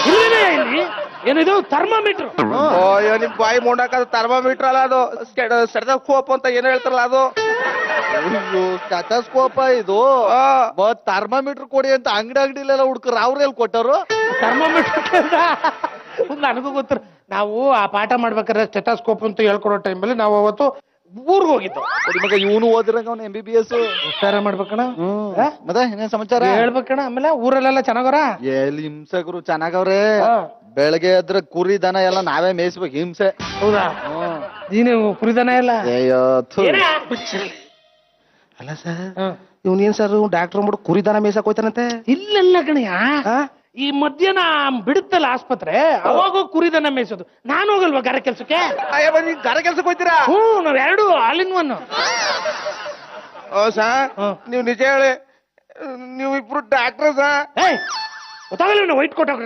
ಇಲ್ಲೇ ಇಲ್ಲಿ ಏನಿದು ಥರ್ಮಾಮೀಟರ್. ಅಯ್ಯೋ ನಿಮ್ ಬಾಯಿ ಮುಂಡಾಕ ಥರ್ಮಾಮೀಟರ್ ಅಲ್ಲ ಅದು, ಸ್ಟೆಥೋಸ್ಕೋಪ್ ಅಂತ ಏನ್ ಹೇಳ್ತಾರಲ್ಲ ಅದು. ಸ್ಟೆಥೋಸ್ಕೋಪ ಇದು. ಥರ್ಮಾಮೀಟರ್ ಕೊಡಿ ಅಂತ ಅಂಗಡಿಲೆಲ್ಲ ಹುಡ್ಕರು ಅವ್ರ ಎಲ್ಲಿ ಕೊಟ್ಟರು? ಥರ್ಮಾಮೀಟರ್ ನನಗೂ ಗೊತ್ತಿರ. ನಾವು ಆ ಪಾಠ ಮಾಡ್ಬೇಕಾದ್ರೆ ಸ್ಟೆಥೋಸ್ಕೋಪ್ ಅಂತ ಹೇಳ್ಕೊಡೋ ಟೈಮಲ್ಲಿ ನಾವು ಅವತ್ತು ಊರ್ಗ್ ಹೋಗಿದ್ದು. ಮಗ ಇವನು ಓದಿರಂಗ ಅವ್ನು MBBS ಉತ್ತಾರ ಮಾಡ್ಬೇಕಣ. ಮತ್ತೆ ಇನ್ನೇನ್ ಸಮಾಚಾರ ಹೇಳ್ಬೇಕಣ. ಆಮೇಲೆ ಊರಲ್ಲೆಲ್ಲ ಚೆನ್ನಾಗವ್ರ? ಎಲ್ಲಿ ಹಿಂಸಕರು ಚೆನ್ನಾಗವ್ರೆ. ಬೆಳಗ್ಗೆ ಎದ್ರ ಕುರಿ ದನ ಎಲ್ಲ ನಾವೇ ಮೇಯಿಸ್ಬೇಕು, ಹಿಂಸೆ. ಹೌದಾ? ನೀನು ಕುರಿದನ ಎಲ್ಲ? ಅಯ್ಯೋ ಅಲ್ಲ ಸರ್, ಇವನೇನ್ ಸರ್ ಡಾಕ್ಟರ್ ಮಾಡ್ಬಿಟ್ಟು ಕುರಿದಾನ ಮೇಯ್ಸಕ್ ಹೋಯ್ತಾನಂತೆ? ಇಲ್ಲೆಲ್ಲ ಕಣಯ್ಯ, ಈ ಮಧ್ಯಾಹ್ನ ಬಿಡುತ್ತಲ್ಲ ಆಸ್ಪತ್ರೆ, ಅವಾಗ ಕುರಿದನ ಮೇಯಿಸೋದು. ನಾನು ಹೋಗಲ್ವಾ ಗಾರೆ ಕೆಲ್ಸಕ್ಕೆ? ನೀವ್ ಗಾರೆ ಕೆಲ್ಸಕ್ಕೆ ಹೋಯ್ತೀರಾ? ನಾವ್ ಎರಡು ಆಲ್ ಇನ್ ಒನ್. ಸರ್ ನೀವ್ ನಿಜ ಹೇಳಿ, ನೀವು ಇಬ್ರು ಡಾಕ್ಟರ್ ಸರ್? ಗೊತ್ತಾಗಲ್ಲ, ವೈಟ್ ಕೋಟ್